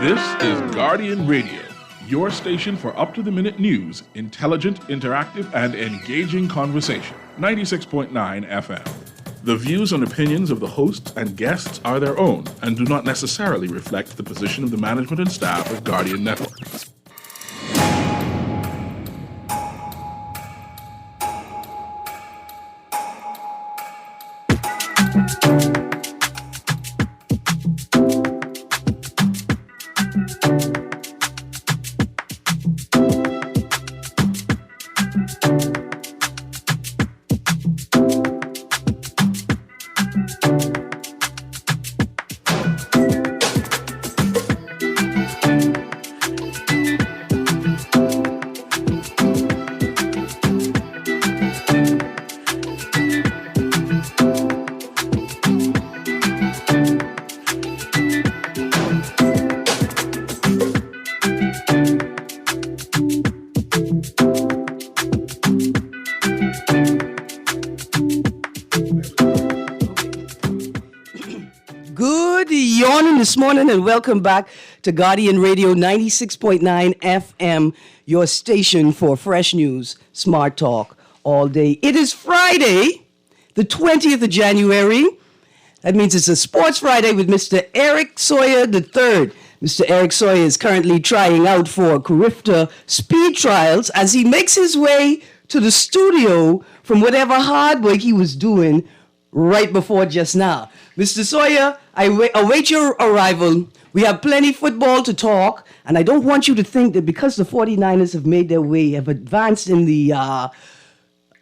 This is Guardian Radio, your station for up-to-the-minute news, intelligent, interactive, and engaging conversation. 96.9 FM. The views and opinions of the hosts and guests are their own and do not necessarily reflect the position of the management and staff of Guardian Network. This morning and welcome back to Guardian Radio 96.9 FM, your station for fresh news, smart talk all day. It is Friday, the 20th of January. That means it's a Sports Friday with Mr. Eric Sawyer III. Mr. Eric Sawyer is currently trying out for Carifta speed trials as he makes his way to the studio from whatever hard work he was doing right before just now. Mr. Sawyer, I await your arrival. We have plenty football to talk, and I don't want you to think that because the 49ers have made their way, have advanced in the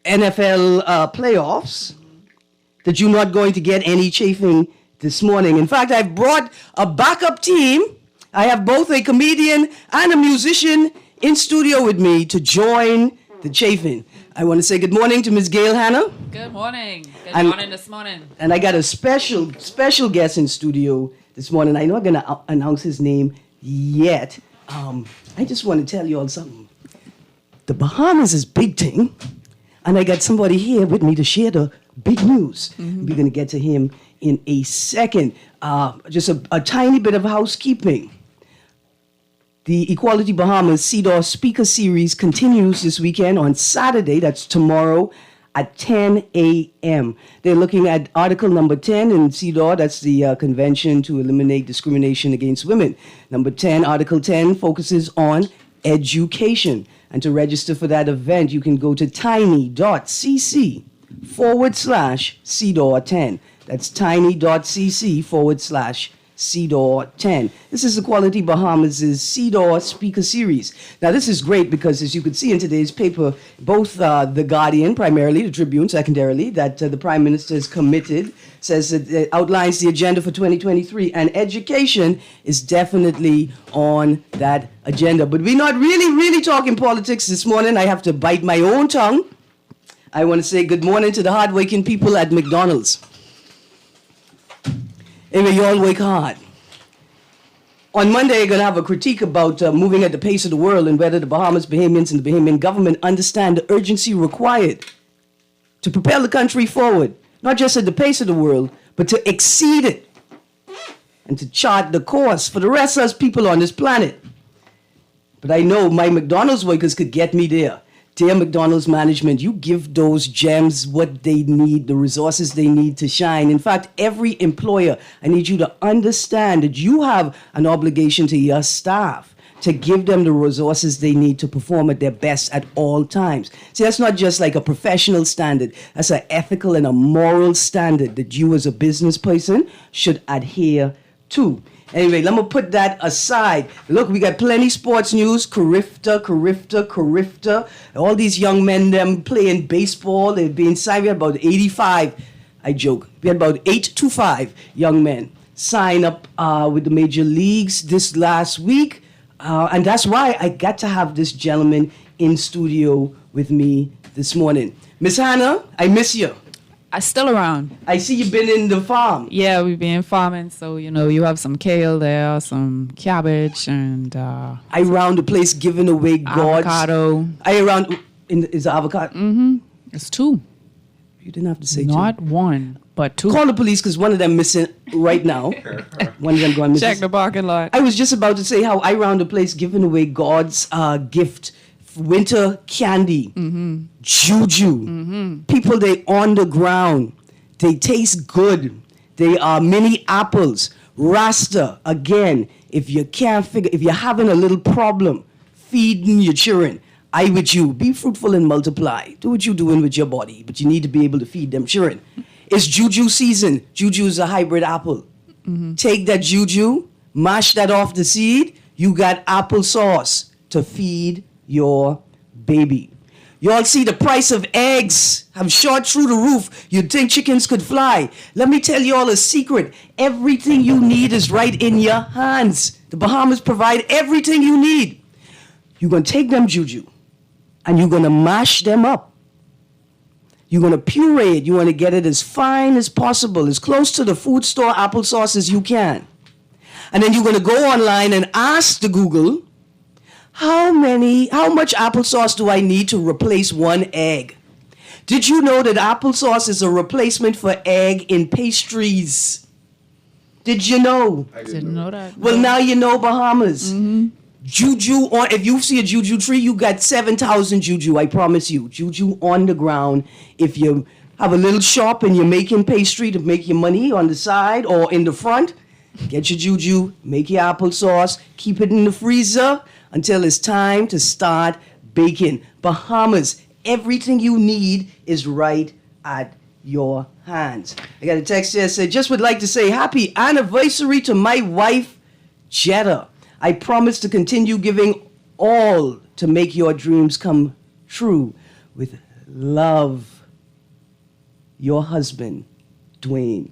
NFL playoffs, that you're not going to get any chafing this morning. In fact, I've brought a backup team. I have both a comedian and a musician in studio with me to join the chafing. I want to say good morning to Ms. Gail Hanna. Good morning. Good morning this morning. And I got a special guest in studio this morning. I'm not going to announce his name yet. I just want to tell you all something. The Bahamas is big thing, and I got somebody here with me to share the big news. Mm-hmm. We're going to get to him in a second. Just a tiny bit of housekeeping. The Equality Bahamas CEDAW Speaker Series continues this weekend on Saturday, that's tomorrow, at 10 a.m. They're looking at Article number 10 in CEDAW, that's the Convention to Eliminate Discrimination Against Women. Number 10, Article 10, focuses on education. And to register for that event, you can go to tiny.cc/CEDAW10. That's tiny.cc/CEDAW10. This is Equality Bahamas' CEDAW Speaker Series. Now, this is great because, as you can see in today's paper, both The Guardian, primarily, the Tribune, secondarily, that the Prime Minister is committed, says that it outlines the agenda for 2023, and education is definitely on that agenda. But we're not really talking politics this morning. I have to bite my own tongue. I want to say good morning to the hardworking people at McDonald's. Anyway, you all work hard. On Monday, you're going to have a critique about moving at the pace of the world and whether the Bahamas, Bahamians, and the Bahamian government understand the urgency required to propel the country forward, not just at the pace of the world, but to exceed it and to chart the course for the rest of us people on this planet. But I know my McDonald's workers could get me there. Dear McDonald's management, you give those gems what they need, the resources they need to shine. In fact, every employer, I need you to understand that you have an obligation to your staff to give them the resources they need to perform at their best at all times. See, that's not just like a professional standard. That's an ethical and a moral standard that you as a business person should adhere to. Anyway, let me put that aside. Look, we got plenty sports news. Carifta. All these young men, them playing baseball. They've been signed. We had about 85, I joke. We had about 825 young men sign up with the major leagues this last week. And that's why I got to have this gentleman in studio with me this morning. Miss Hannah, I miss you. I'm still around. I see you've been in the farm. Yeah, we've been farming, so, you have some kale there, some cabbage, and... I round the place giving away gourds. Avocado. Is it avocado? Mm-hmm. It's two. You didn't have to say Not two. one. But two. Call the police because one of them missing right now. One of them going missing. Check the parking lot. I was just about to say how I round the place giving away God's gift, winter candy, juju. People, they on the ground. They taste good. They are mini apples. Rasta, again, if you can't figure, if you're having a little problem feeding your children, I with you. Be fruitful and multiply. Do what you're doing with your body, but you need to be able to feed them children. It's juju season. Juju is a hybrid apple. Take that juju, mash that off the seed, you got applesauce to feed your baby. Y'all see the price of eggs have shot through the roof. You'd think chickens could fly. Let me tell y'all a secret. Everything you need is right in your hands. The Bahamas provide everything you need. You're going to take them juju and you're going to mash them up. You're going to puree it. You want to get it as fine as possible, as close to the food store applesauce as you can. And then you're going to go online and ask the Google, how much applesauce do I need to replace one egg? Did you know that applesauce is a replacement for egg in pastries? Did you know? I didn't know that. Well, now you know, Bahamas. Juju on, if you see a juju tree, you got 7,000 juju, I promise you. Juju on the ground. If you have a little shop and you're making pastry to make your money on the side or in the front, get your juju, make your applesauce, keep it in the freezer until it's time to start baking. Bahamas, everything you need is right at your hands. I got a text here that said, just would like to say happy anniversary to my wife, Jetta. I promise to continue giving all to make your dreams come true. With love, your husband, Dwayne.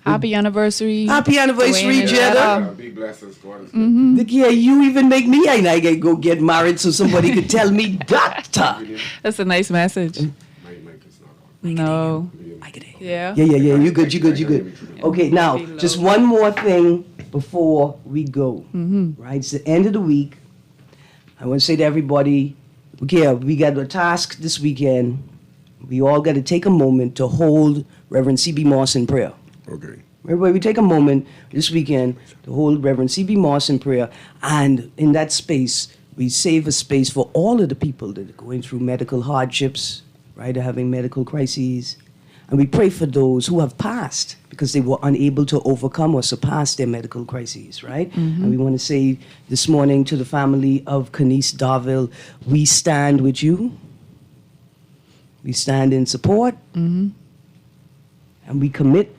Happy anniversary. Happy anniversary, Dwayne and Jetta. Big blessings, God. Yeah, you even make me and I gotta go get married so somebody could tell me, doctor. That's a nice message. My mic is not on. No. Yeah. Yeah. Yeah. You good. Okay, now, just one more thing before we go. Right? It's the end of the week. I want to say to everybody, okay, we got a task this weekend. We all got to take a moment to hold Reverend C.B. Moss in prayer. Okay. Everybody, we take a moment this weekend to hold Reverend C.B. Moss in prayer. And in that space, we save a space for all of the people that are going through medical hardships, right, are having medical crises. And we pray for those who have passed because they were unable to overcome or surpass their medical crises, right? And we want to say this morning to the family of Kanice Darville, we stand with you. We stand in support. And we commit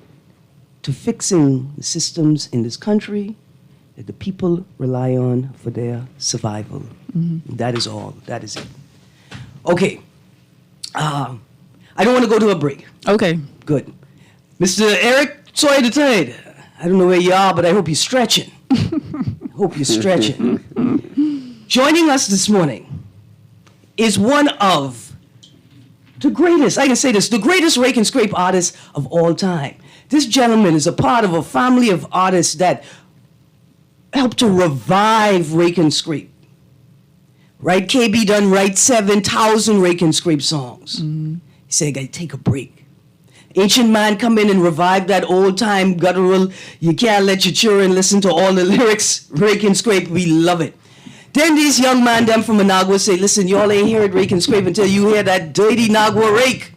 to fixing the systems in this country that the people rely on for their survival. That is all. That is it. Okay. I don't want to go to a break. Okay. Good. Mr. Eric, sorry to tell you, I don't know where you are, but I hope you're stretching. Joining us this morning is one of the greatest, I can say this, the greatest rake and scrape artists of all time. This gentleman is a part of a family of artists that helped to revive rake and scrape. Right? KB done write 7,000 rake and scrape songs. He said, I gotta take a break. Ancient Man come in and revive that old time guttural, you can't let your children listen to all the lyrics, rake and scrape, we love it. Then these young man them from Managua say, listen, y'all ain't hear it rake and scrape until you hear that dirty Nagua rake.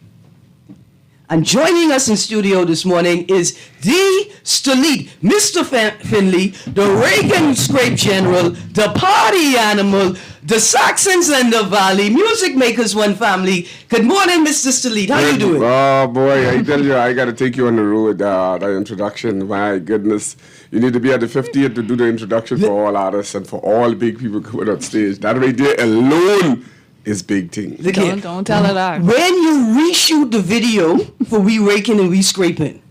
And joining us in studio this morning is the Stalit, Mr. Finley, the rake and scrape general, the party animal, the Saxons and the Valley, music makers one family. Good morning, Mr. Stalit. How you doing? Oh, boy, I tell you, I got to take you on the road, the introduction. My goodness. You need to be at the 50th to do the introduction for all artists and for all big people coming on stage. That right there alone is big thing. Don't tell her that. When you reshoot the video for We Raking and We Scraping,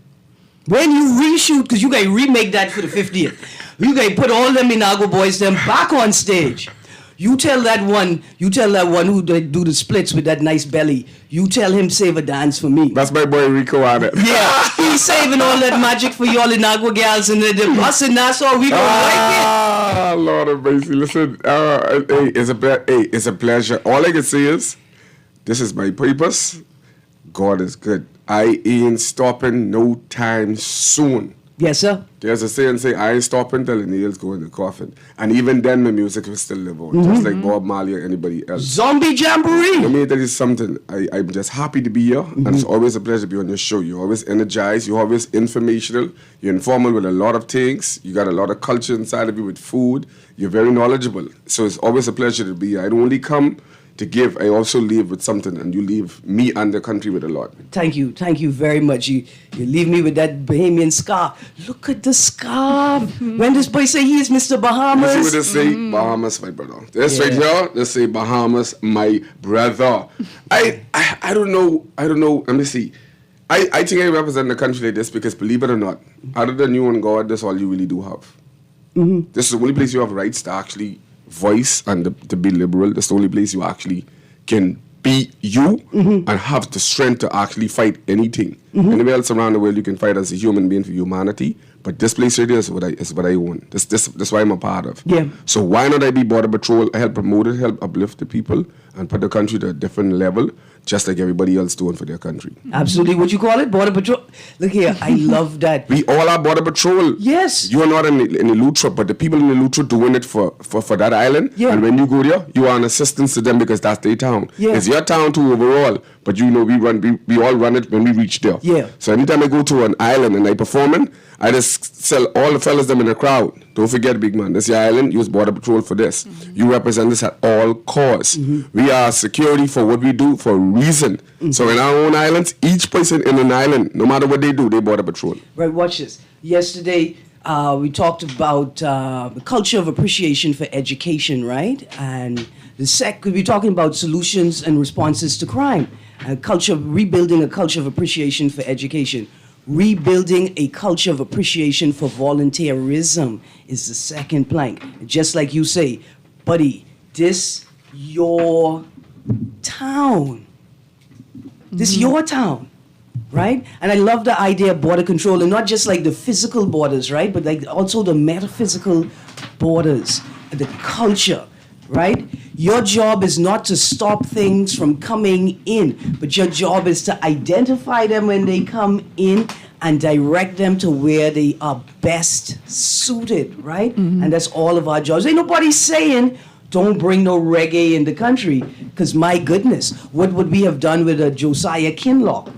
when you reshoot, because you gotta remake that for the 50th, you gotta put all them Inagua boys them back on stage. You tell that one who do the splits with that nice belly, you tell him save a dance for me. That's my boy Rico on it. Yeah, he's saving all that magic for y'all Inagua gals and the us in Nassau, we gonna like it. Lord of mercy. Listen, it's a pleasure. All I can say is, this is my purpose. God is good. I ain't stopping no time soon. Yes, sir. There's a saying say, I ain't stopping till the nails go in the coffin. And even then, my music will still live on, just like Bob Marley or anybody else. Zombie Jamboree. Let me tell you something. I'm just happy to be here, and it's always a pleasure to be on your show. You're always energized. You're always informational. You're informal with a lot of things. You got a lot of culture inside of you with food. You're very knowledgeable. So it's always a pleasure to be here. I don't only come to give, I also leave with something, and you leave me and the country with a lot. Thank you very much. You leave me with that Bahamian scarf. Look at the scarf. When this boy say he is Mr. Bahamas. You see what they say? Bahamas, my brother. This right here, they say Bahamas, my brother. I don't know. Let me see. I think I represent the country like this because, believe it or not, other than you and God, that's all you really do have. This is the only place you have rights to actually voice and to be liberal. That's the only place you actually can be you and have the strength to actually fight anything. Anywhere else around the world you can fight as a human being for humanity, but this place right here is what I own. That's why I'm a part of. Yeah. So why not I be Border Patrol? I help promote it, help uplift the people, and put the country to a different level, just like everybody else doing for their country. Absolutely. What you call it? Border Patrol? Look here, I love that. We all are Border Patrol. Yes. You are not in the Lutra, but the people in the Lutra doing it for that island. Yeah. And when you go there, you are an assistance to them because that's their town. Yeah. It's your town too overall, but you know we all run it when we reach there. Yeah. So anytime I go to an island and I performing, I just sell all the fellas them in the crowd. Don't forget, big man, this your island. Use Border Patrol for this. You represent this at all costs. We are security for what we do for a reason. So in our own islands, each person in an island, no matter what they do, they Border Patrol. Right, watch this. Yesterday, we talked about the culture of appreciation for education, right? And we're talking about solutions and responses to crime. Rebuilding a culture of appreciation for education. Rebuilding a culture of appreciation for volunteerism is the second plank. Just like you say, buddy, this your town. This is your town, right? And I love the idea of border control, and not just like the physical borders, right? But like also the metaphysical borders, the culture, right? Your job is not to stop things from coming in, but your job is to identify them when they come in and direct them to where they are best suited, right? And that's all of our jobs. Ain't nobody saying don't bring no reggae in the country, because my goodness, what would we have done with a Josiah Kinloch?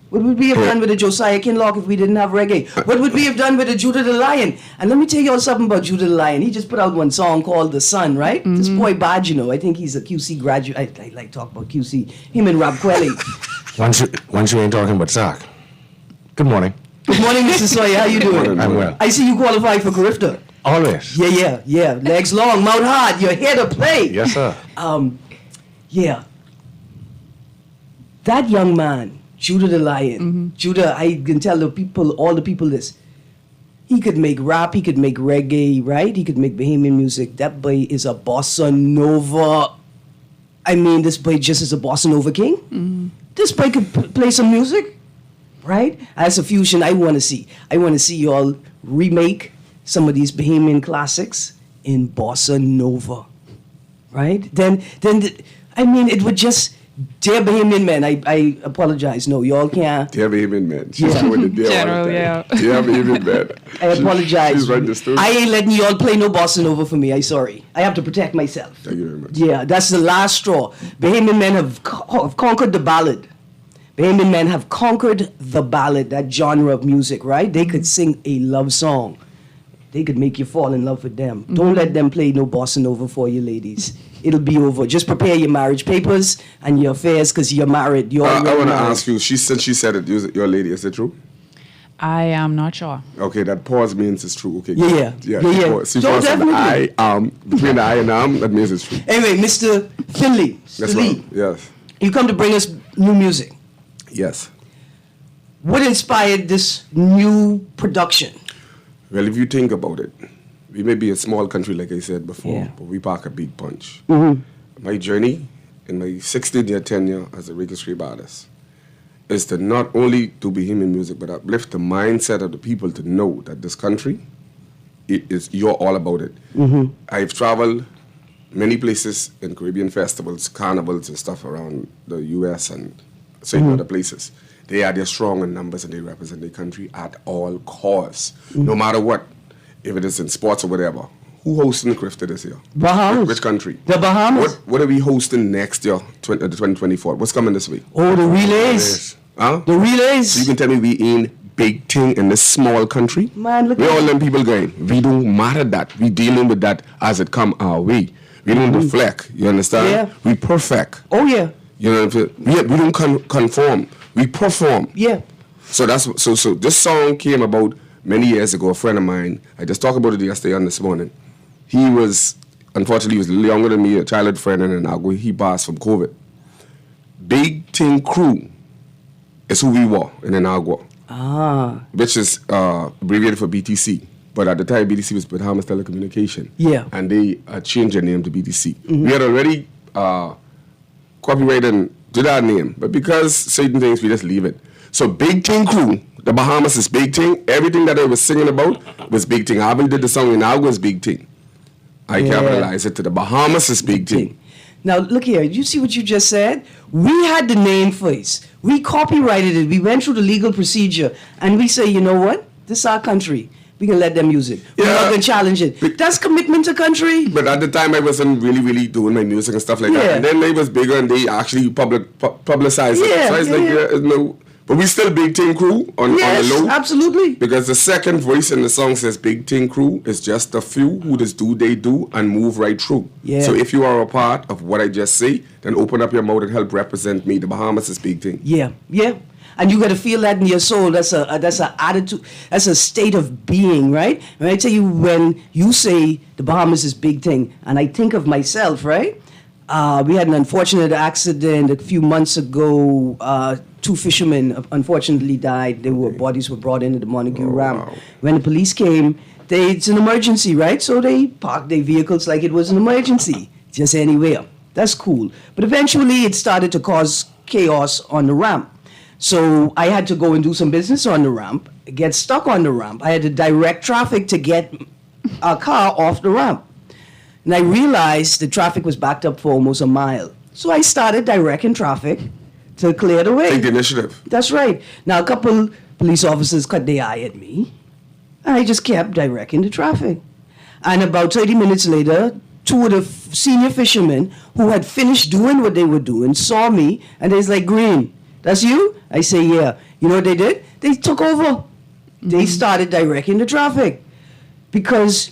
What would we have done with a Josiah Kinloch if we didn't have reggae? What would we have done with a Judah the Lion? And let me tell you all something about Judah the Lion. He just put out one song called The Sun, right? This boy bad, you know. I think he's a QC graduate. I like talk about QC. Him and Rob Quelly. Once you ain't talking about sock. Good morning. Good morning, Mr. Sawyer. How you doing? I'm well. I see you qualified for Carifta. Always. Yeah. Legs long, mouth hard. You're here to play. Yes, sir. Yeah. That young man, Judah the Lion. Judah, I can tell all the people this. He could make rap, he could make reggae, right? He could make Bahamian music. That boy is a bossa nova. I mean, this boy just is a bossa nova king. This boy could play some music, right? As a fusion, I want to see. I want to see y'all remake some of these Bahamian classics in bossa nova, right? Then, I mean, it would just. Dear Bahamian men, I apologize. No, y'all can't. Dear Bahamian men. She's doing the deal all the time. Dear Bahamian men. I apologize. She's right this I ain't letting y'all play no bossa nova for me. I'm sorry. I have to protect myself. Thank you very much. Yeah, that's the last straw. Bahamian men have conquered the ballad. Bahamian men have conquered the ballad, that genre of music, right? They could sing a love song. They could make you fall in love with them. Don't let them play no bossa nova for you, ladies. It'll be over. Just prepare your marriage papers and your affairs, because you're married. You're I want to married. ask you, since she said it, you're a lady, is it true? I am not sure. Okay, that pause means it's true. Okay. Yeah. She So paused on the definitely. I, between the I and that means it's true. Anyway, Mr. Finley, That's Lee, right. Yes. you come to bring us new music. Yes. What inspired this new production? Well, if you think about it, we may be a small country, like I said before, Yeah. but we pack a big punch. My journey in my 16-year tenure as a reggae artist is to not only do Bahamian music, but uplift the mindset of the people to know that this country, you're all about it. I've traveled many places in Caribbean festivals, carnivals and stuff around the U.S. and certain other places. They are there strong in numbers and they represent their country at all costs, no matter what. If it is in sports or whatever. Who hosting the Crifter this year? Bahamas. Which country? The Bahamas. What are we hosting next year, 2024? What's coming this week? Oh, the relays. Huh? The relays. So you can tell me we ain't big thing in this small country? Man, look Where at all that. them people going? We don't matter that. We dealing with that as it come our way. We don't deflect. You understand? Yeah. We perfect. Oh, yeah. You know what I'm saying? We don't conform. We perform. Yeah. So that's so this song came about many years ago. A friend of mine, I just talked about it yesterday on this morning. He was, unfortunately, he was a little younger than me, a childhood friend in Inagua. He passed from COVID. Big Thing Crew is who we were in Inagua, which is abbreviated for BTC. But at the time, BTC was Bahamas Telecommunication. Yeah. And they changed their name to BTC. We had already copyrighted and did our name, but because certain things, we just leave it. So Big Thing Crew, the Bahamas is Big Thing. Everything that I was singing about was Big Thing. I haven't did the song in Inagua is Big Thing. I capitalize it to the Bahamas is Big Thing. Now, look here. You see what you just said? We had the name first. We copyrighted it. We went through the legal procedure. And we say, you know what? This is our country. We can let them use it. We're not going to challenge it. That's commitment to country. But at the time, I wasn't really doing my music and stuff like that. And then they was bigger and they actually publicized it. Yeah, So it's no. But we still Big Thing Crew on the low. Absolutely. Because the second voice in the song says Big Thing Crew is just a few who just do they do and move right through. Yeah. So if you are a part of what I just say, then open up your mouth and help represent me. The Bahamas is Big Thing. Yeah, yeah. And you got to feel that in your soul. That's a attitude. That's a state of being, right? And I tell you, when you say the Bahamas is Big Thing, and I think of myself, right? We had an unfortunate accident a few months ago. 2 fishermen unfortunately died. Bodies were brought into the Montague Ram. Wow. When the police came, it's an emergency, right? So they parked their vehicles like it was an emergency, just anywhere. That's cool. But eventually it started to cause chaos on the ramp. So I had to go and do some business on the ramp, get stuck on the ramp. I had to direct traffic to get a car off the ramp. And I realized the traffic was backed up for almost a mile. So I started directing traffic to clear the way. Take the initiative. That's right. Now, a couple police officers cut their eye at me. And I just kept directing the traffic. And about 30 minutes later, 2 of the senior fishermen who had finished doing what they were doing saw me, and they's like, Greene, that's you? I say, yeah. You know what they did? They took over. They started directing the traffic. Because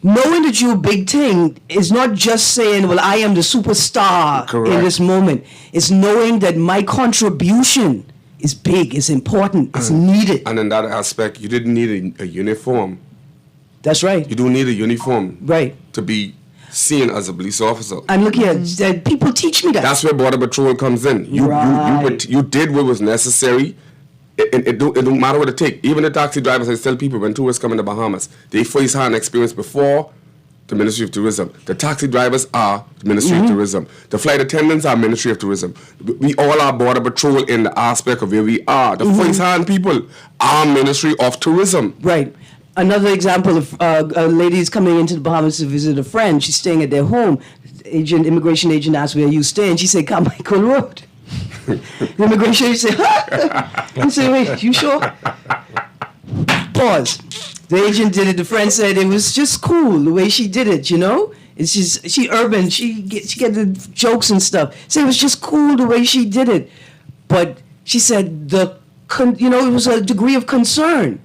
knowing that you're a big thing is not just saying, well, I am the superstar Correct. in this moment. It's knowing that my contribution is big, is important, it's needed. And in that aspect, you didn't need a uniform. That's right. You don't need a uniform Right. to be seen as a police officer. And look here, people teach me that. That's where Border Patrol comes in. You did what was necessary. It don't matter what it takes. Even the taxi drivers, I tell people when tourists come in the Bahamas, they first-hand experience before the Ministry of Tourism. The taxi drivers are the Ministry of Tourism. The flight attendants are Ministry of Tourism. We all are Border Patrol in the aspect of where we are. The first-hand people are Ministry of Tourism. Right. Another example of a lady is coming into the Bahamas to visit a friend. She's staying at their home. Immigration agent asked, where you staying? She said, Carmichael Road. The immigration agent said, huh? I said, wait, you sure? Pause. The agent did it. The friend said it was just cool the way she did it, you know? It's just, she urban, she get the jokes and stuff. So it was just cool the way she did it. But she said, it was a degree of concern.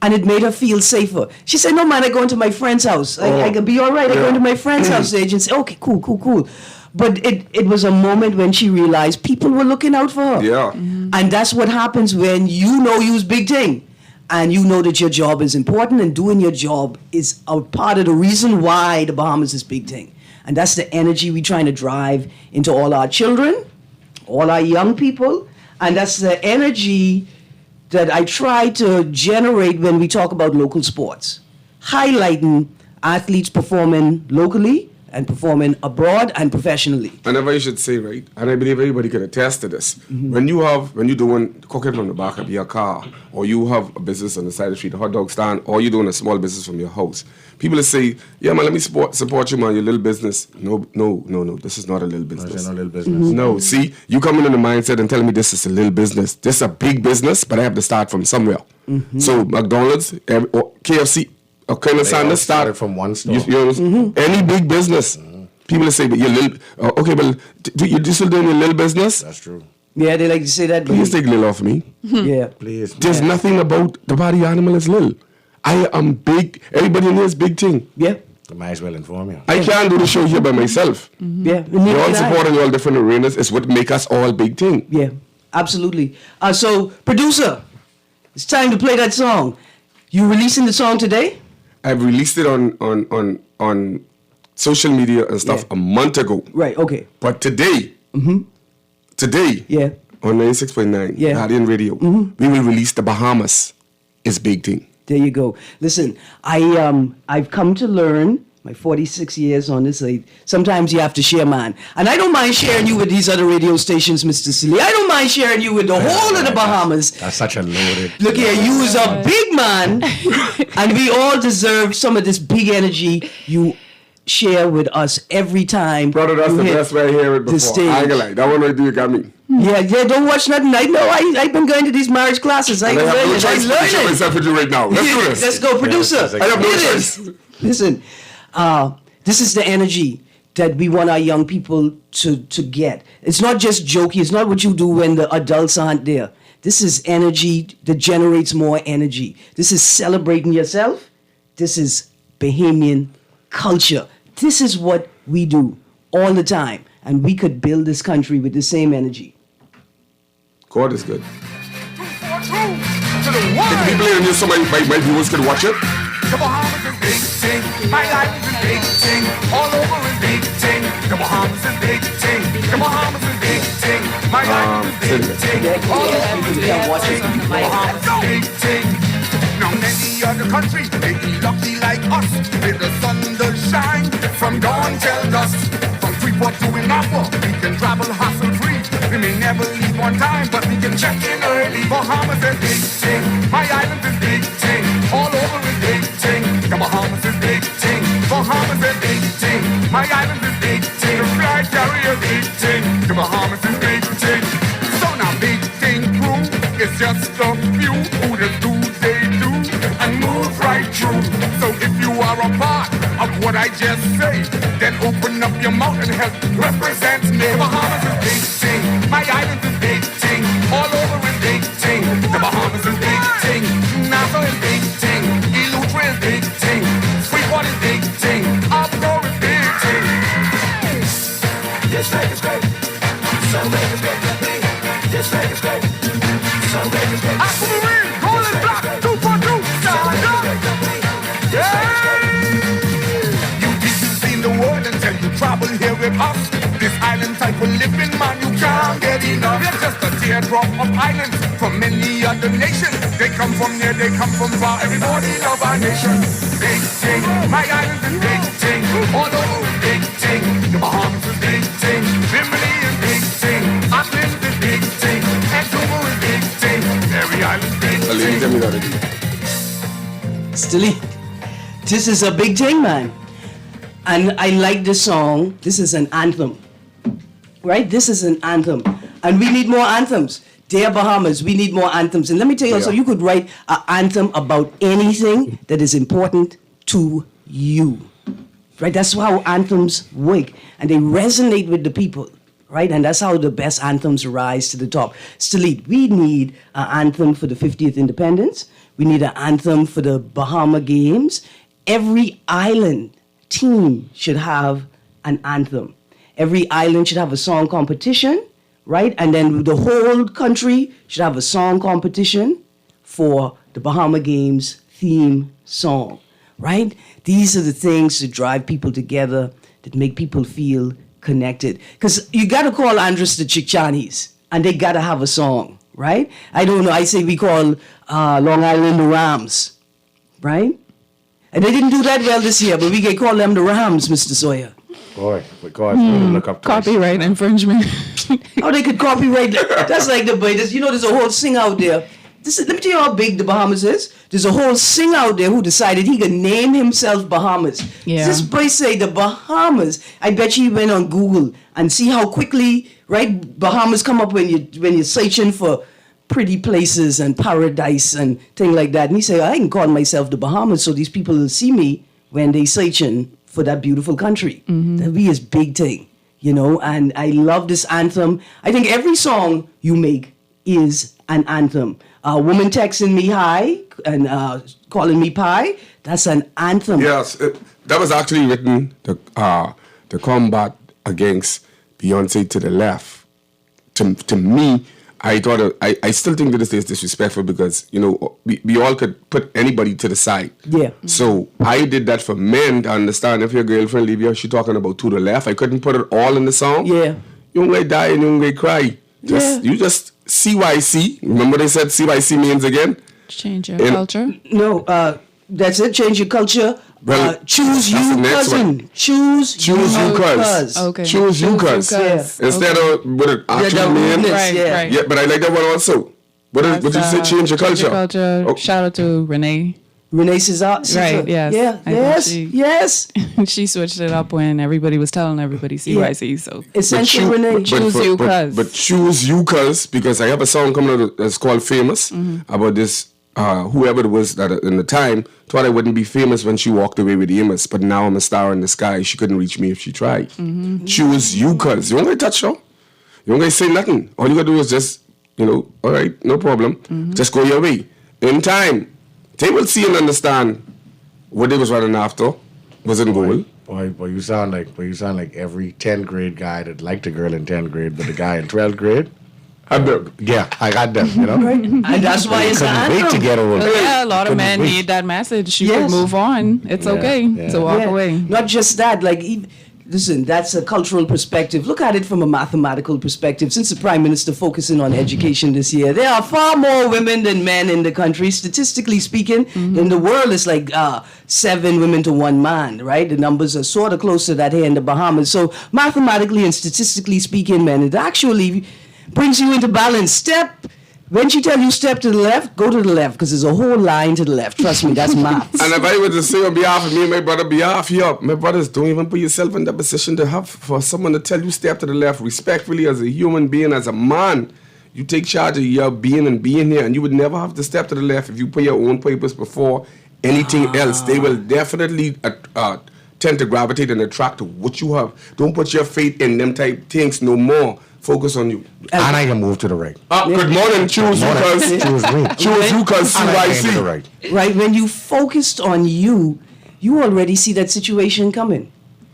And it made her feel safer. She said, no, man, I go into my friend's house. I can be all right. I go into my friend's house. The agent said, okay, cool. But it was a moment when she realized people were looking out for her. Yeah. And that's what happens when you know you's big thing. And you know that your job is important, and doing your job is a part of the reason why the Bahamas is big thing. And that's the energy we're trying to drive into all our children, all our young people. And that's the energy that I try to generate when we talk about local sports, highlighting athletes performing locally and performing abroad and professionally. Whenever you should say, right, and I believe everybody can attest to this. When you're doing cooking from the back of your car, or you have a business on the side of the street, a hot dog stand, or you're doing a small business from your house, people will say, yeah, man, let me support you, man, your little business. No, this is not a little business. It's not a little business. No, see, you coming in the mindset and telling me this is a little business. This is a big business, but I have to start from somewhere. So McDonald's, or KFC, or Colonel Sanders started from one store. Any big business. People say, but you're little, okay, well, you still doing your little business? That's true. Yeah, they like to say that. Please take little off me. Yeah. Please. There's nothing about the body animal is little. I am big. Everybody in here is big thing. Yeah. I might as well inform you. I can't do the show here by myself. Yeah. We all support in all different arenas. It's what make us all big thing. Yeah, absolutely. So, producer, it's time to play that song. You releasing the song today? I've released it on social media and stuff a month ago. Right, okay. But today, Yeah. on 96.9 Yeah. Guardian Radio, we will release the Bahamas. It's big thing. There you go. Listen, I've come to learn, my 46 years on this, sometimes you have to share, man. And I don't mind sharing you with these other radio stations, Mr. Silly. I don't mind sharing you with the whole of the Bahamas. That's such a loaded. Look here, you is a big man, and we all deserve some of this big energy you share with us every time. Brother, that's you the hit best way I hear it the before. stage. I ain't gonna lie. That one right there, you got me. Yeah, don't watch nothing. I know. I've been going to these marriage classes. And I have no choice but to share myself with you right now. Let's do this. Let's go, producer. Yes, I have no It choice. is. Listen, this is the energy that we want our young people to get. It's not just jokey. It's not what you do when the adults aren't there. This is energy that generates more energy. This is celebrating yourself. This is Bahamian culture. This is what we do all the time. And we could build this country with the same energy. God is good. If people in here, somebody, my viewers could watch it. The Bahamas is big thing. My life is a big thing. All over is big thing. The Bahamas is big thing. The Bahamas is big thing. My life is big thing. All over is big thing. The Bahamas is big thing. Now many other countries may be lucky like us. With the sun does shine from dawn till dusk. From Freeport to Inapa, we can travel hassle-free. We may never leave on time, but we can check in early. Bahamas is big thing. My island is big thing. All over is big thing. The Bahamas is big thing. Bahamas is big thing. My island is big thing. The flag carrier big thing. The Bahamas is big thing. So now big thing crew is just a few who just do they do and move right through. So if you are a part of what I just say, then open up your mouth and help represent me. The Bahamas is big thing. My island is big thing. All over is big thing. The Bahamas is big thing. Nassau is big thing. Elutra is big thing. Freeport is big thing. Upper is big thing. This flag is great. So big is great. This flag is great. So big is great. Aquamarine, golden block, 242, stand up. You've seen the world until you travel here with us. This island type of living, man, you can't get enough. We're just a teardrop of islands from many other nations. They come from near, they come from far. Everybody love our nation. Big thing, my island is big thing. All over is big thing. The Bahamas is big thing. Bimini is big thing. Auckland is big thing. Antigua is big thing. Every island is big I'll leave thing. them without it. Stilly, this is a big thing, man. And I like this song. This is an anthem. Right? This is an anthem. And we need more anthems. Dear Bahamas, we need more anthems. And let me tell you also, you could write an anthem about anything that is important to you. Right? That's how anthems work. And they resonate with the people. Right? And that's how the best anthems rise to the top. Stilly, we need an anthem for the 50th independence. We need an anthem for the Bahama Games. Every island team should have an anthem. Every island should have a song competition, right? And then the whole country should have a song competition for the Bahama Games theme song, right? These are the things that drive people together, that make people feel connected. Because you got to call Andres the Chichanis, and they got to have a song, right? I don't know, I say we call Long Island the Rams, right? And they didn't do that well this year, but we can call them the Rams, Mr. Sawyer. Boy, because we look up twice. Copyright infringement. How they could copyright that? That's like the boy. There's a whole sing out there. Let me tell you how big the Bahamas is. There's a whole sing out there who decided he could name himself Bahamas. Yeah. This boy say the Bahamas. I bet you went on Google and see how quickly, right, Bahamas come up when you're searching for pretty places and paradise and thing like that. And he say, I can call myself the Bahamas so these people will see me when they searching for that beautiful country. That'll be his big thing, and I love this anthem. I think every song you make is an anthem. A woman texting me hi and calling me pie, that's an anthem. Yes, that was actually written to combat against Beyonce to the left. To me, I thought I still think that this is disrespectful because we all could put anybody to the side. Yeah. So I did that for men to understand if your girlfriend leave you, she talking about to the left. I couldn't put it all in the song. Yeah. You don't like die and you don't like cry. You just CYC. Remember they said CYC means again? Change your culture. No, that's it. Change your culture. Well, choose you, that's the next cousin. one. Choose you, cuz. Okay. Choose you, cuz. Instead of what it actually means. Right. Yeah, but I like that one also. What you say? Change your culture. Oh. Shout out to Renee. Renee Cesar. Right, yes. Yeah, I think yes. She switched it up when everybody was telling everybody CYC, so. Essential Renee. Choose you, cuz. But choose you, cuz, because I have a song coming out that's called Famous about this, whoever it was that in the time thought I wouldn't be famous when she walked away with Amos, but now I'm a star in the sky. She couldn't reach me if she tried. Choose you, cuz. You don't gonna touch her. You don't gonna say nothing. All you gotta do is just, all right, no problem. Just go your way. In time, they will see and understand what they was running after was in goal. Boy, you sound like every 10th grade guy that liked a girl in 10th grade, but the guy in 12th grade. Yeah, I got them, And that's why it's an couldn't wait to anthem. get over. Yeah, a lot of men need that message. You Yes. can move on. It's okay to walk away. Not just that, listen, that's a cultural perspective. Look at it from a mathematical perspective. Since the Prime Minister focusing on education this year, there are far more women than men in the country. Statistically speaking, in the world, it's like 7 women to 1 man, right? The numbers are sort of close to that here in the Bahamas. So mathematically and statistically speaking, man, it actually brings you into balance. When she tell you step to the left, go to the left, because there's a whole line to the left. Trust me, that's maths. And if I were to say on behalf of me and my brother, behalf here, my brothers, don't even put yourself in that position to have for someone to tell you step to the left respectfully as a human being, as a man. You take charge of your being and being here, and you would never have to step to the left if you put your own purpose before anything else. They will definitely tend to gravitate and attract to what you have. Don't put your faith in them type things no more. Focus on you. And I can move to the right. Good morning. Choose you, cuz. Choose me. Choose you, cuz. And I came to the CYC. right. Right? When you focused on you already see that situation coming.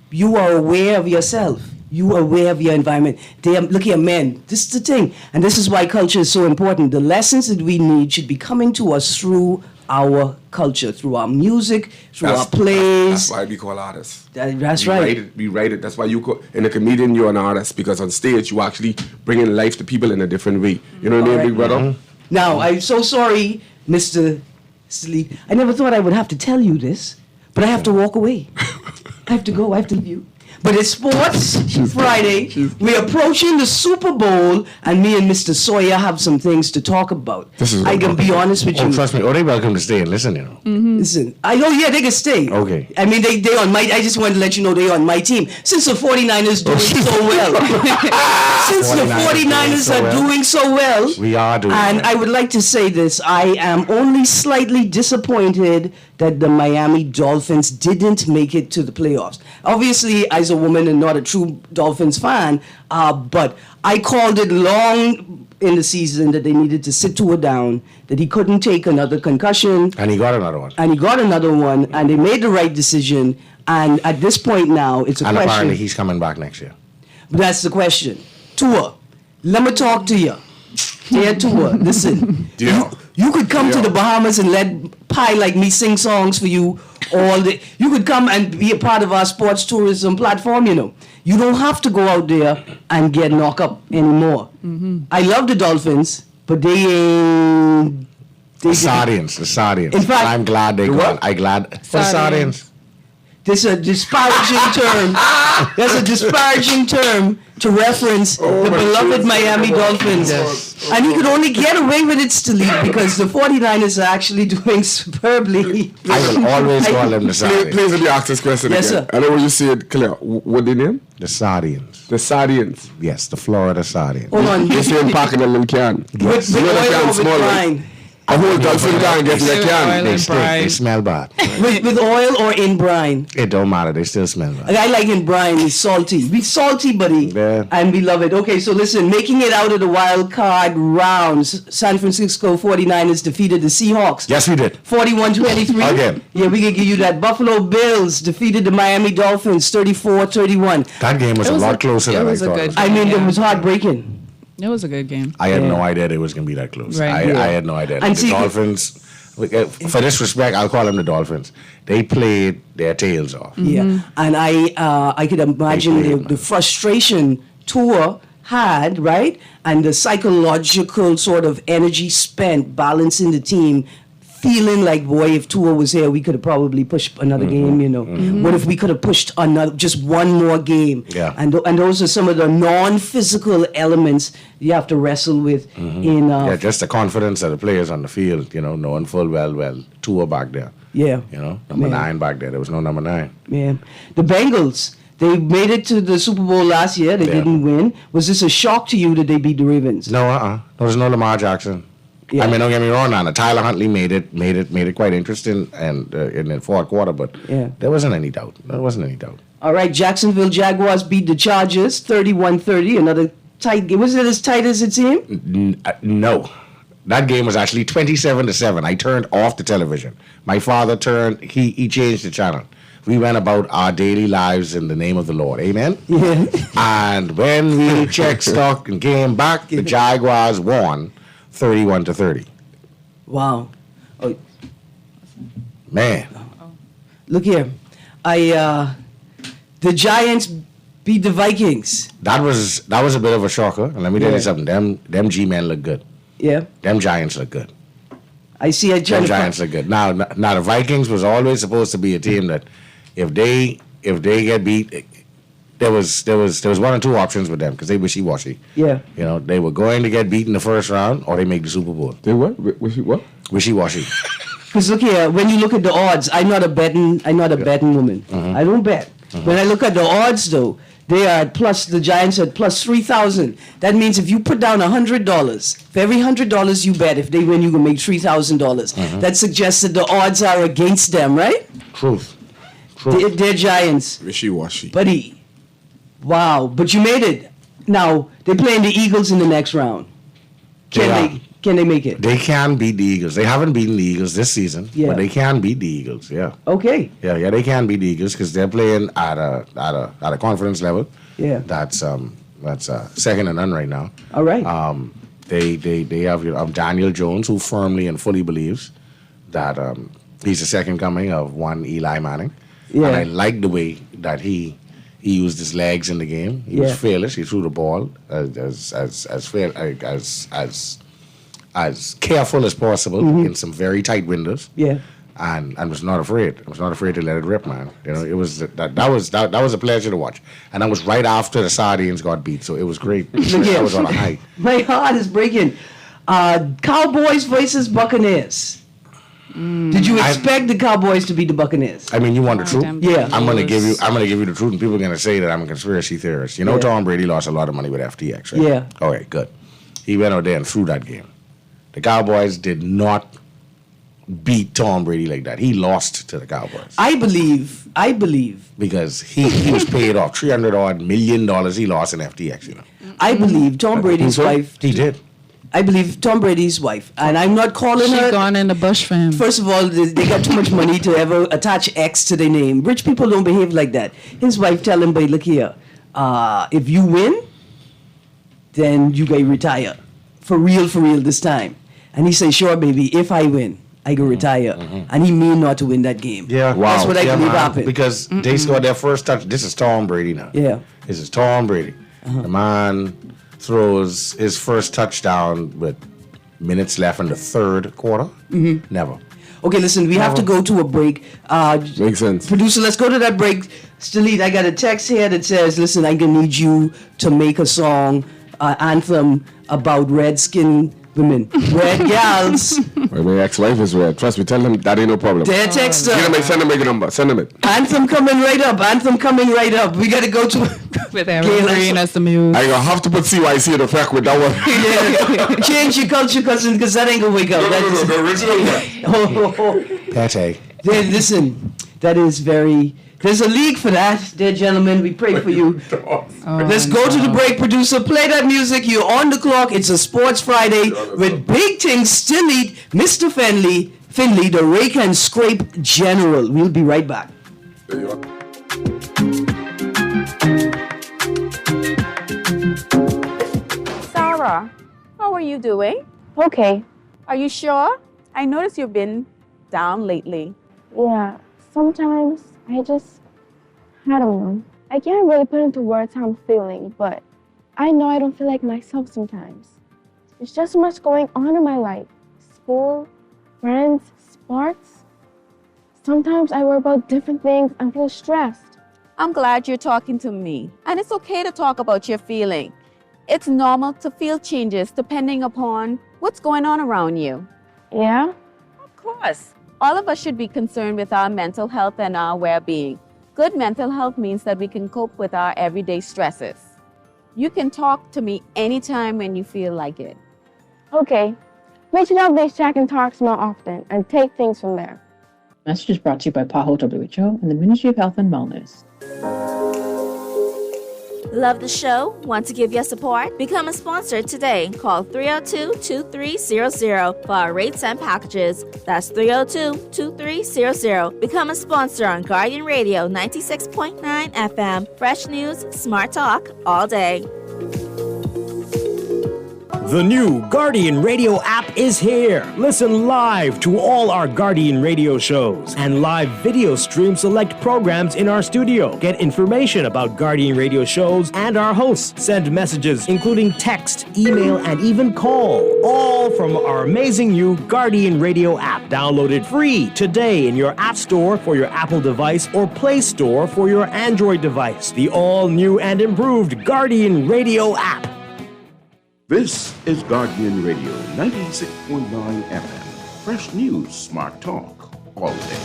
You are aware of yourself. You are aware of your environment. Look here, men. This is the thing. And this is why culture is so important. The lessons that we need should be coming to us through our culture, through our music, through our plays. That's why we call artists. That's we right. We write it. That's why in a comedian, you're an artist, because on stage, you actually bring in life to people in a different way. You know what I mean, big brother? Now, I'm so sorry, Mr. Sleep. I never thought I would have to tell you this, but I have to walk away. I have to go. I have to leave you. But it's Sports Friday. We're approaching the Super Bowl, and me and Mr. Sawyer have some things to talk about. I can be honest with you. Oh, trust me. Oh, they're welcome to stay and listen, Listen, they can stay. Okay. I mean, they on my. I just wanted to let you know they're on my team. Since the 49ers doing so well. Since the 49ers are doing so well. We are doing And well. I would like to say this. I am only slightly disappointed that the Miami Dolphins didn't make it to the playoffs. Obviously, as a woman and not a true Dolphins fan, but I called it long in the season that they needed to sit Tua down, that he couldn't take another concussion. And he got another one. And he got another one, and they made the right decision. And at this point now, it's a And question. apparently he's coming back next year. But that's the question. Tua, let me talk to you. Dear Tua, listen. Yeah. You could come to Yeah. the Bahamas and let pie like me sing songs for you all day. You could come and be a part of our sports tourism platform, You don't have to go out there and get knocked up anymore. I love the Dolphins, but they ain't... The Sardians. In fact, I'm glad they the got. what? I'm glad. For Sardians. Sardians. This is a disparaging term. That's a disparaging term to reference the beloved Miami Dolphins. And he could only get away with it still because the 49ers are actually doing superbly. I will always call them the Sardians. Please let me ask this question Yes, again. sir. I know when you say it clear. What the name? The Sardians. The Sardians. Yes, the Florida Sardians. Hold on. You see them packing them in can. With You know the oil can or with small, right? brine? A whole dolphin can get in the Oil can. and They stink. They brine. smell bad. With oil or in brine? It don't matter. They still smell bad. I like in brine. It's salty. It's salty, buddy. Yeah. And we love it. Okay, so listen, making it out of the wild card rounds, San Francisco 49ers defeated the Seahawks. Yes, we did. 41-23. Again. Yeah, we can give you that. Buffalo Bills defeated the Miami Dolphins 34-31. That game was It a was lot a- closer it than I was a thought. good it was. I mean, Yeah. it was heartbreaking. It was a good game. I had Yeah. no idea it was going to be that close. Right. I had no idea. And The see- Dolphins, for disrespect, I'll call them the Dolphins. They played their tails off. Yeah, and I could imagine They the, played, the frustration Tua had, right, and the psychological sort of energy spent balancing the team, feeling like, boy, if Tua was here, we could have probably pushed another game. You know, what if we could have pushed another, just one more game? Yeah. and those are some of the non-physical elements you have to wrestle with in. Yeah, just the confidence of the players on the field, knowing full well, Tua back there. Yeah. Number Yeah. 9 back there. There was no number 9. Yeah. The Bengals, they made it to the Super Bowl last year. They Yeah. didn't win. Was this a shock to you that they beat the Ravens? No, No, there's no Lamar Jackson. Yeah. I mean, don't get me wrong. Now, Tyler Huntley made it quite interesting, and in the fourth quarter, but Yeah. there wasn't any doubt. There wasn't any doubt. All right, Jacksonville Jaguars beat the Chargers 31-30. Another tight game. Was it as tight as it seemed? No. That game was actually 27-7. I turned off the television. My father he changed the channel. We went about our daily lives in the name of the Lord. Amen? Yeah. And when we checked stock and came back, the Jaguars won 31-30. Wow. Oh, Man. look here. The Giants beat the Vikings. That was a bit of a shocker. And let me tell Yeah. you something. Them G-men look good. Yeah. Them Giants look good. I see. I Them trying to Giants look good. Now the Vikings was always supposed to be a team that if they get beat, there was one or two options with them because they wishy-washy. Yeah. They were going to get beat in the first round or they make the Super Bowl. They what? What? Wishy-washy. Because look here, when you look at the odds, I'm not a betting woman. I don't bet. When I look at the odds, though, they are at the Giants at plus 3,000. That means if you put down $100, for every $100 you bet, if they win, you can make $3,000. That suggests that the odds are against them, right? Truth. They're Giants, Wishy-washy. buddy. Wow, but you made it. Now they're playing the Eagles in the next round. Can they make it? They can beat the Eagles. They haven't beaten the Eagles this season, Yeah. but they can beat the Eagles. Yeah. Okay. Yeah, they can beat the Eagles because they're playing at a confidence level. Yeah. That's second to none right now. All right. They have Daniel Jones, who firmly and fully believes that he's the second coming of one Eli Manning. Yeah. And I like the way that he used his legs in the game. He Yeah. was fearless. He threw the ball as careful as possible in some very tight windows. Yeah. And was not afraid. I was not afraid to let it rip, man. It was that was a pleasure to watch. And that was right after the Sardians got beat, so it was great. That was on a high. My heart is breaking. Cowboys versus Buccaneers. Did you expect the Cowboys to beat the Buccaneers? I mean, you want the truth? Damn Yeah. I'm gonna give you Eagles. the truth, and people are gonna say that I'm a conspiracy theorist. Yeah. Tom Brady lost a lot of money with FTX, right? Yeah. All right, good. He went out there and threw that game. The Cowboys did not beat Tom Brady like that. He lost to the Cowboys I believe. because he was paid off $300 million. He lost in FTX. I believe Tom Brady's wife. He did. I believe Tom Brady's wife, and I'm not calling She her. gone in the bush for him. First of all, they got too much money to ever attach X to their name. Rich people don't behave like that. His wife tell him, "Boy, look here, if you win, then you can retire, for real this time." And he say, "Sure, baby, if I win, I can retire." And he mean not to win that game. Yeah, That's what I believe man, happened. because they scored their first touch. This is Tom Brady now. Yeah. This is Tom Brady. The man throws his first touchdown with minutes left in the third quarter. Never. Okay, listen, we have to go to a break. Makes sense. Producer, let's go to that break. Stalit, I got a text here that says, listen, I'm going to need you to make a song, anthem about red-skinned women. Red gals. Well, my ex-wife is red. Trust me, tell them that ain't no problem. Their text. Send them a number. Send them it. Anthem coming right up. Anthem coming right up. We got to go to... With Erin Greene as the muse. I gonna have to put CYC in effect with that one. Yeah. Change your culture, cousin, because that ain't going to wake up. No, the original one. Pate. Listen, that is very... There's a league for that, dear gentlemen. We pray for you. Let's go to the break, producer. Play that music. You're on the clock. It's a Sports Friday with big things still eat. Mr. Finley, the rake and scrape general. We'll be right back. There you are. Sarah, how are you doing? Okay. Are you sure? I noticed you've been down lately. Yeah. Sometimes I don't know. I can't really put into words how I'm feeling, but I know I don't feel like myself sometimes. There's just so much going on in my life. School, friends, sports. Sometimes I worry about different things and feel stressed. I'm glad you're talking to me. And it's okay to talk about your feeling. It's normal to feel changes depending upon what's going on around you. Yeah? Of course. All of us should be concerned with our mental health and our well-being. Good mental health means that we can cope with our everyday stresses. You can talk to me anytime when you feel like it. Okay. Make sure that they check and talks more often and take things from there. Message is brought to you by PAHO WHO and the Ministry of Health and Wellness. Love the show? Want to give your support? Become a sponsor today. Call 302-2300 for our rates and packages. That's 302-2300. Become a sponsor on Guardian Radio 96.9 FM. Fresh news, smart talk, all day. The new Guardian Radio app is here. Listen live to all our Guardian Radio shows and live video stream select programs in our studio. Get information about Guardian Radio shows and our hosts. Send messages including text, email, and even call. All from our amazing new Guardian Radio app. Download it free today in your App Store for your Apple device or Play Store for your Android device. The all-new and improved Guardian Radio app. This is Guardian Radio 96.9 FM. Fresh news, smart talk, all day.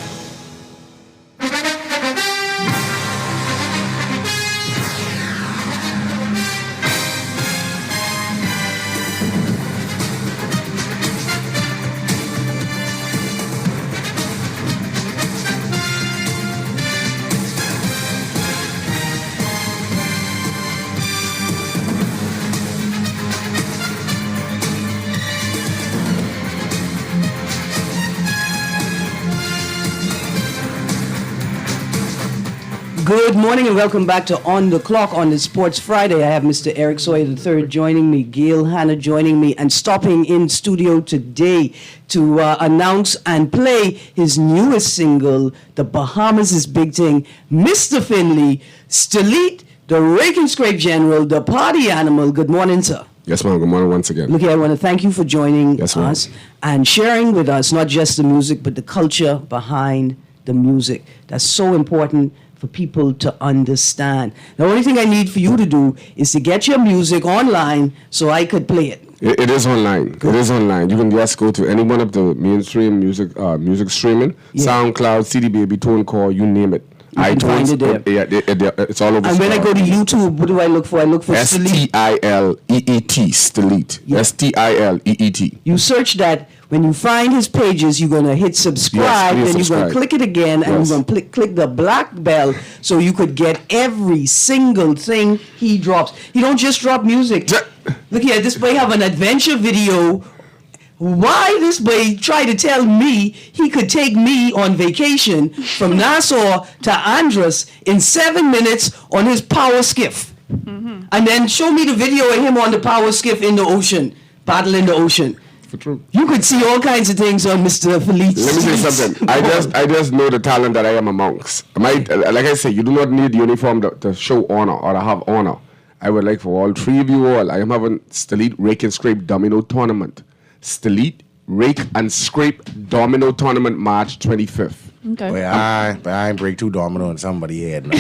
Good morning and welcome back to On the Clock on the Sports Friday. I have Mr. Eric Sawyer III joining me, Gail Hanna joining me, and stopping in studio today to announce and play his newest single, The Bahamas is Big Thing, Mr. Finley, Stalit, the Rake and Scrape General, the Party Animal. Good morning, sir. Yes, ma'am. Good morning once again. Look here, I want to thank you for joining us and sharing with us not just the music, but the culture behind the music. That's so important for people to understand. The only thing I need for you to do is to get your music online so I could play it. It is online. Good. It is online. You can just go to any one of the mainstream music streaming, SoundCloud, CD Baby, TuneCore, you name it. iTunes, it's all over. And when I go to YouTube, what do I look for? I look for Stileet, Stileet. Yeah. Stileet. You search that. When you find his pages, you're going to hit subscribe, then you're going to click it again, and you're going to click the black bell so you could get every single thing he drops. He don't just drop music. Look here, this boy have an adventure video. Why this boy tried to tell me he could take me on vacation from Nassau to Andros in 7 minutes on his power skiff. Mm-hmm. And then show me the video of him on the power skiff in the ocean, paddling the ocean. You could see all kinds of things on Mr. Felice. Let me say something. I just know the talent that I am amongst. Like I say, you do not need uniform to show honor or to have honor. I would like for all three of you all. I am having Stalit Rake and Scrape Domino Tournament. Stalit Rake and Scrape Domino Tournament, March 25th. Okay. Well, I ain't break two domino in somebody's head. No.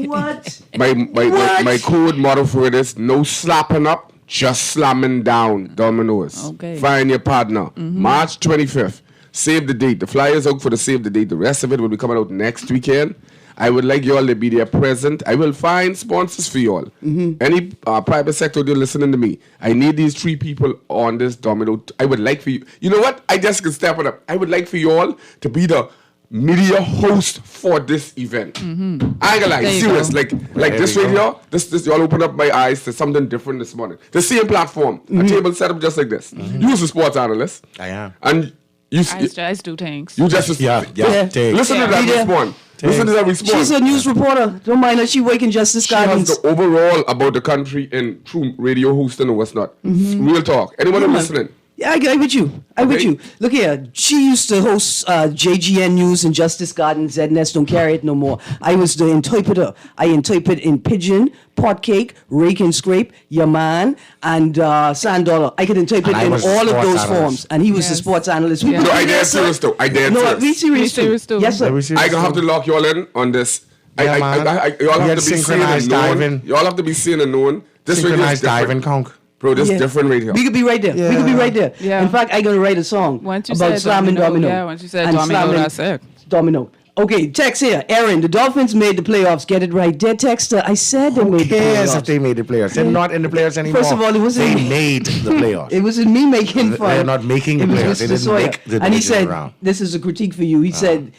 What? My code motto for it is no slapping up, just slamming down dominoes. Okay. Find your partner. March 25th. Save the date. The flyers out for the save the date. The rest of it will be coming out next weekend. I would like you all to be there present. I will find sponsors for you all. Any private sector you're listening to me, I need these 3 people on this domino. I would like for you. You know what? I just can step it up. I would like for you all to be the media host for this event. I ain't gonna lie, serious. Like this right here, this y'all open up my eyes to something different this morning. The same platform, a table set up just like this. You was a sports analyst. I am. And you I just do things. you just Yeah. listen to that response. Listen to that response. She's a news reporter. Don't mind her. She working Justice She has Gardens. the overall about the country and true radio hosting and what's not. Real talk. Anyone who's listening? Yeah, I with you. With you. Look here. She used to host JGN News and Justice Garden. ZNS don't carry it no more. I was the interpreter. I interpret in Pidgin, Potcake, Rake and Scrape, Yaman, and Sand Dollar. I could interpret And I in was the all of sports those analyst. forms. And he was the Yes. sports analyst. Yeah. No, I dare serious though. I dare No, serious. be serious, Be serious too. Yes, sir. I gonna have to lock y'all in on this. Yeah, man. Y'all We have had to be seeing and synchronized knowing. diving. Y'all have to be seeing and knowing. This radio is Synchronized diving different. conch. Bro, this Yeah. is different radio. We could be right there. We could be right there. Yeah. In fact, I gonna write a song Once you about said slamming domino. yeah, once you said and domino, slamming that's it. Domino. Okay, text here. Erin, the Dolphins made the playoffs. Get it right. Dead texter. I said they made the Cares playoffs. if they made the playoffs? They're not in the playoffs anymore. First of all, it wasn't They me. made the playoffs. It wasn't me making fun. They're not making the It was playoffs. They Mr. didn't Sawyer. make the And he division said, round. this is a critique for you. He said,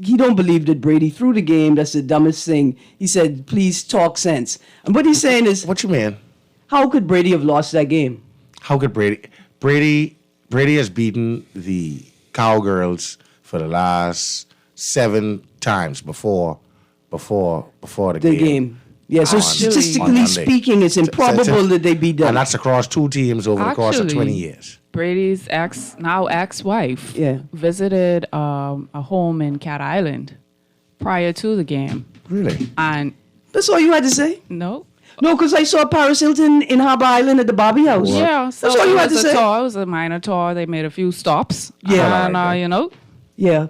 he don't believe that Brady threw the game. That's the dumbest thing. He said, please talk sense. And what he's saying is, What you mean? how could Brady have lost that game? How could Brady has beaten the Cowgirls for the last 7 times before the The game. game. Yeah, so On statistically Monday. speaking, it's improbable that they beat them. And that's across 2 teams over the course of 20 Actually, years. Brady's now ex-wife visited a home in Cat Island prior to the game. Really? And That's all you had to say? no. No, because I saw Paris Hilton in Harbor Island at the Bobby House. Yeah, so That's all you had to it was a say? tour. It was a minor tour. They made a few stops. Yeah. And, you know. Yeah.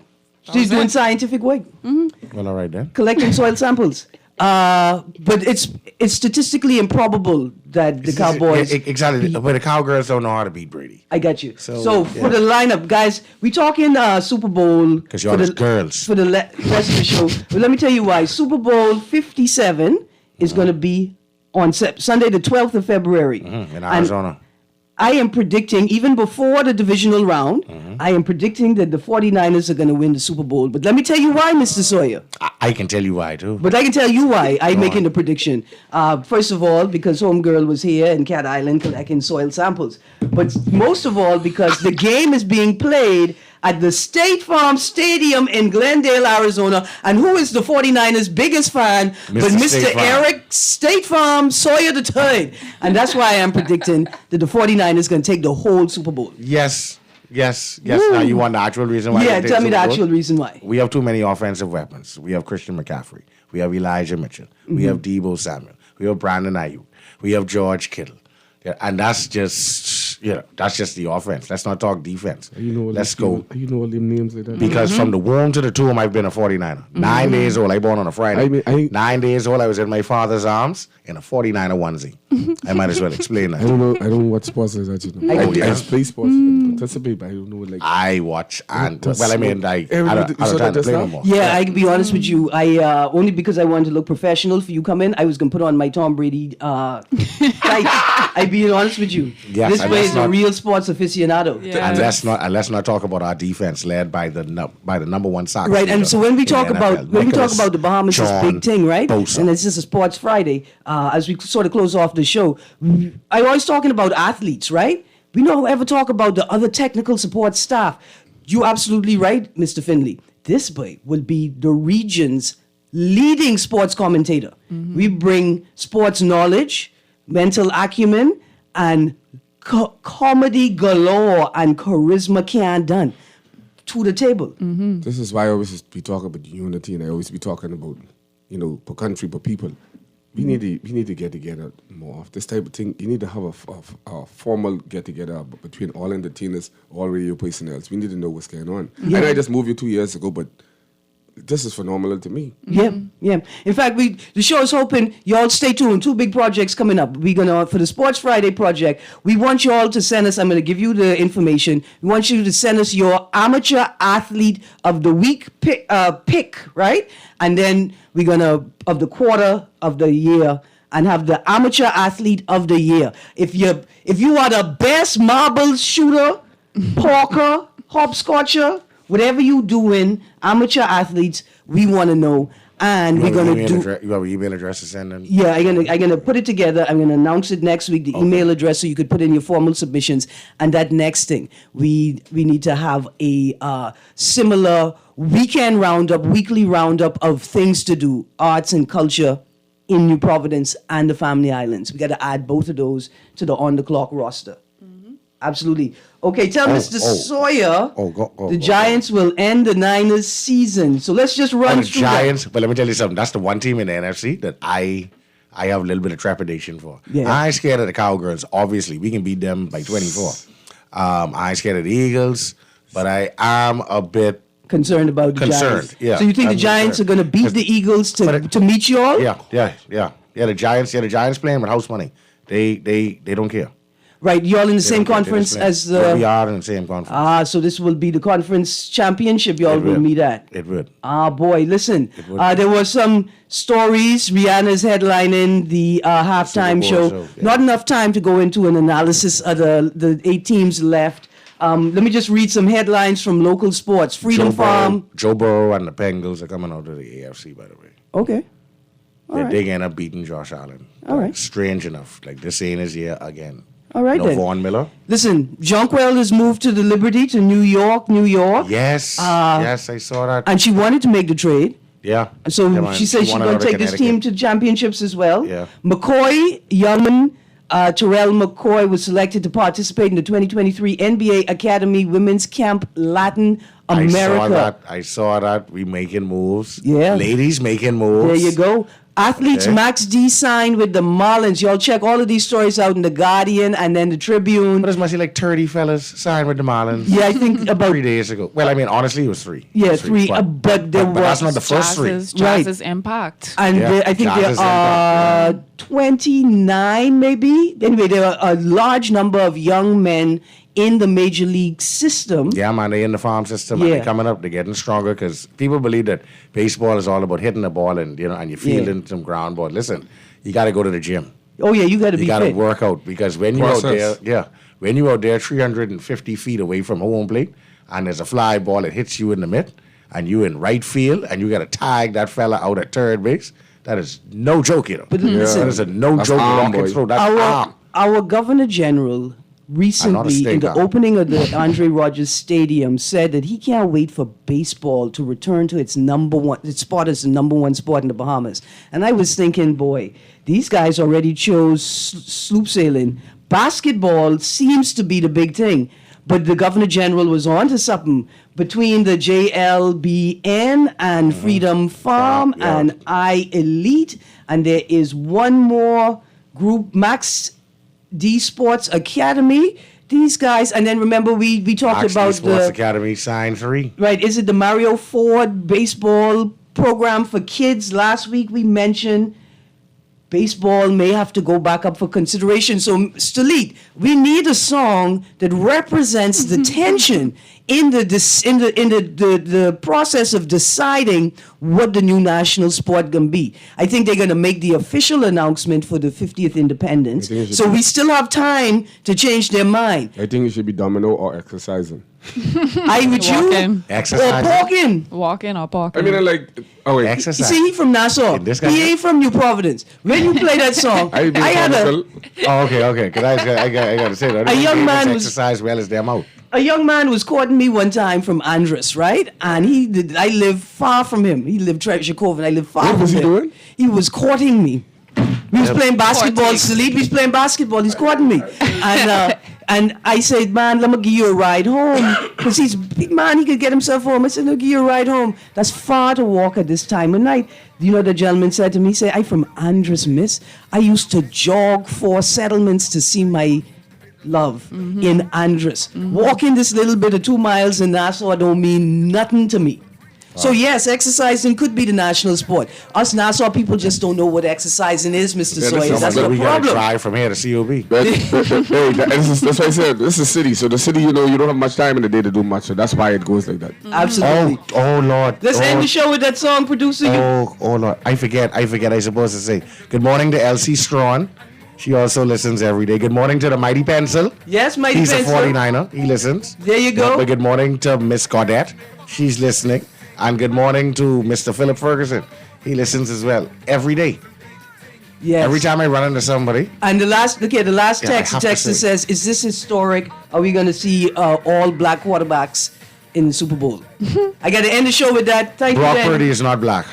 She's doing scientific work, Well, all right then. collecting soil samples. But it's statistically improbable that the Cowboys. Yeah, exactly. But the Cowgirls don't know how to beat Brady. I got you. So, So for the lineup, guys, we talking Super Bowl. 'Cause y'all for is the girls. For the rest of the show. But let me tell you why. Super Bowl 57 is going to be on Sunday, the 12th of February. In And Arizona. I am predicting, even before the divisional round, I am predicting that the 49ers are going to win the Super Bowl. But let me tell you why, Mr. Sawyer. I can tell you why, too. But I can tell you why I'm making the prediction. First of all, because Homegirl was here in Cat Island collecting soil samples. But most of all, because the game is being played at the State Farm Stadium in Glendale, Arizona. And who is the 49ers' biggest fan but Mr. Mr. State Farm. Eric State Farm Sawyer III. And that's why I'm predicting that the 49ers going to take the whole Super Bowl. Yes. Now you want the actual reason why? Yeah, they tell me the Super Bowl? actual reason why. We have too many offensive weapons. We have Christian McCaffrey. We have Elijah Mitchell. We have Debo Samuel. We have Brandon Ayuk. We have George Kittle. Yeah, and that's just the offense. Let's not talk defense. Let's go. You know all them names like that. Because from the womb to the tomb, I've been a 49er. 9 days old, I born on a Friday. 9 days old, I was in my father's arms in a 49er onesie. I might as well explain that. I don't know what sports is that, you know. I play sports, participate, but I don't know, like... I watch and... What's- Well, I mean, like, Erin, I you don't saw have time that to just play no now? more. Yeah, I can be honest with you. I only because I wanted to look professional for you come in, I was gonna put on my Tom Brady tights. I be honest with you. Yeah, this and way that's is a not- real sports aficionado. Yeah. And let's not talk about our defense led by the number one soccer Right, and leader so when we in talk the about NFL, when we talk Nicholas about the Bahamas, this John big thing, right? Bosa. And it's just a Sports Friday. As we sort of close off the show, I always talking about athletes, right? We don't ever talk about the other technical support staff. You're absolutely right, Mr. Finley. This boy will be the region's leading sports commentator. We bring sports knowledge, mental acumen, and comedy galore and charisma can't done to the table. This is why I always be talking about unity, and I always be talking about, per country, per people. We need to get together more. This type of thing, you need to have a formal get together between all entertainers, all radio personnel. We need to know what's going on. Yeah. And I just moved here 2 years ago, but this is phenomenal to me. Yeah. In fact, the show is hoping y'all stay tuned. 2 big projects coming up. We're gonna, for the Sports Friday project, we want y'all to send us. I'm gonna give you the information. We want you to send us your amateur athlete of the week pick, right? And then we're gonna of the quarter of the year and have the amateur athlete of the year. If you are the best marble shooter, poker, hopscotcher, whatever you doing, amateur athletes, we want to know. And we're gonna do. You have an email address to send them? Yeah, I'm gonna put it together. I'm gonna announce it next week. The email address, so you could put in your formal submissions. And that next thing, we need to have a similar weekend roundup, weekly roundup of things to do, arts and culture in New Providence and the Family Islands. We got to add both of those to the on the clock roster. Absolutely. Okay, tell Mr. Sawyer the Giants will end the Niners season. So let's just run through Giants, but let me tell you something. That's the one team in the NFC that I have a little bit of trepidation for. Yeah. I ain't scared of the Cowgirls. Obviously, we can beat them by 24. I ain't scared of the Eagles, but I am a bit concerned about the Giants. Yeah. So you think the Giants are going to beat the Eagles to meet you all? Yeah. The Giants playing with house money. They don't care. Right, you all in the same conference as the... We are in the same conference. So this will be the conference championship y'all will meet at. It would. Boy, listen. There were some stories. Rihanna's headlining the halftime show. Not enough time to go into an analysis of the 8 teams left. Let me just read some headlines from local sports. Freedom Farm. Joe Burrow and the Bengals are coming out of the AFC, by the way. Okay. They're going to beating Josh Allen. All right. Strange enough. Like, this ain't his year again. All right, then. Vaughn Miller. Listen, Jonquil has moved to the Liberty to New York. Yes, yes, I saw that. And she wanted to make the trade. Yeah. So she said she's going to take this team to championships as well. Yeah. McCoy, youngman, Terrell McCoy was selected to participate in the 2023 NBA Academy Women's Camp Latin America. I saw that. We making moves. Yeah. Ladies making moves. There you go. Athletes Max D signed with the Marlins. Y'all check all of these stories out in the Guardian and then the Tribune. What is must be like 30 fellas signed with the Marlins? Yeah, I think about 3 days ago. Well, I mean, honestly, it was 3. Yeah, 3. But there was that's not the first 3. Jazz's Impact. And I think there are 29, maybe. Anyway, there are a large number of young men in the major league system. Yeah, man, they're in the farm system and they're coming up, they're getting stronger because people believe that baseball is all about hitting the ball and and you're fielding some ground ball. Listen, you got to go to the gym. Oh yeah, you got to be fit. You got to work out because when you're out there, when you're out there 350 feet away from home plate and there's a fly ball that hits you in the mitt and you in right field and you got to tag that fella out at third base, that is no joke, But listen, that is a no joke walking through that Our Governor General recently, in the opening of the Andre Rogers Stadium, said that he can't wait for baseball to return to its spot as the number 1 sport in the Bahamas. And I was thinking, boy, these guys already chose sloop sailing. Basketball seems to be the big thing. But the Governor General was on to something between the JLBN and Freedom Farm and I Elite. And there is one more group, Max D Sports Academy. These guys, and then remember we talked about Sports Academy signed 3. Right, is it the Mario Ford baseball program for kids? Last week we mentioned baseball may have to go back up for consideration. So, Stalit, we need a song that represents the tension in the process of deciding what the new national sport gonna be. I think they're gonna make the official announcement for the 50th independence. So we still have time to change their mind. I think it should be domino or exercising. I with you exercising. or walking. Walking or parking. I mean, exercise. See, he from Nassau. He ain't from New Providence. When you play that song, I had a... okay. Cause I got to say that. A young man was exercise well as them out. A young man was courting me one time from Andres, right? And I live far from him. He lived Treasure and I live far from him. What was he doing? He was courting me. We was playing basketball. Salib was playing basketball. He's courting me. And And I said, man, let me give you a ride home. Because he's a big man, he could get himself home. I said, I'll give you a ride home. That's far to walk at this time of night. You know, the gentleman said to me, he said, I'm from Andres, miss. I used to jog 4 settlements to see my love in Andres. Walking this little bit of 2 miles in Nassau don't mean nothing to me. So yes, exercising could be the national sport. Us Nassau people just don't know what exercising is, Mr. Sawyer. That's the we got to problem. drive from here to COB. That's why I said this is city. So the city, you don't have much time in the day to do much. So that's why it goes like that. Absolutely. Oh Lord. Let's end the show with that song, producer. Oh Lord. I forget. I supposed to say good morning to Elsie Strawn. She also listens every day. Good morning to the Mighty Pencil. Yes, Mighty He's Pencil. He's a 49er. He listens. There you go. But good morning to Miss Caudette. She's listening. And good morning to Mr. Philip Ferguson. He listens as well every day. Yes. Every time I run into somebody. And the last text, the texter say. says, "Is this historic? Are we going to see all black quarterbacks in the Super Bowl?" I got to end the show with that. Thank Brock you, Dan. Purdy is not black.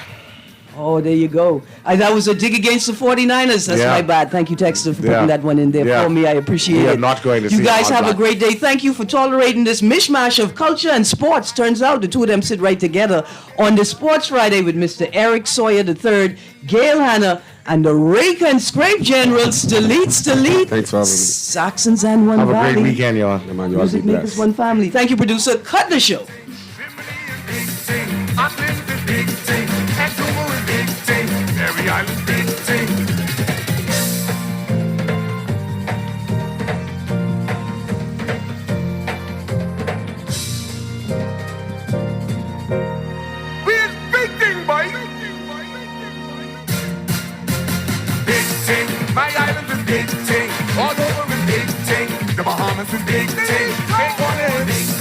Oh, there you go. That was a dig against the 49ers. That's my bad. Thank you, Texter, for putting that one in there for me. I appreciate it. We are not going to see you guys have black. a great day. Thank you for tolerating this mishmash of culture and sports. Turns out the two of them sit right together on the Sports Friday with Mr. Eric Sawyer III, Gail Hanna, and the Rake and Scrape Generals, Delete. Thanks for having me. Saxons and One Have Valley. a great weekend, y'all. Yeah, man, you all Music be makers, blessed. one family. Thank you, producer. Cut the show. Every island big thing. We're big thing, boy. Big thing. My island is big thing. All over is big thing. The Bahamas is big thing. Big one is big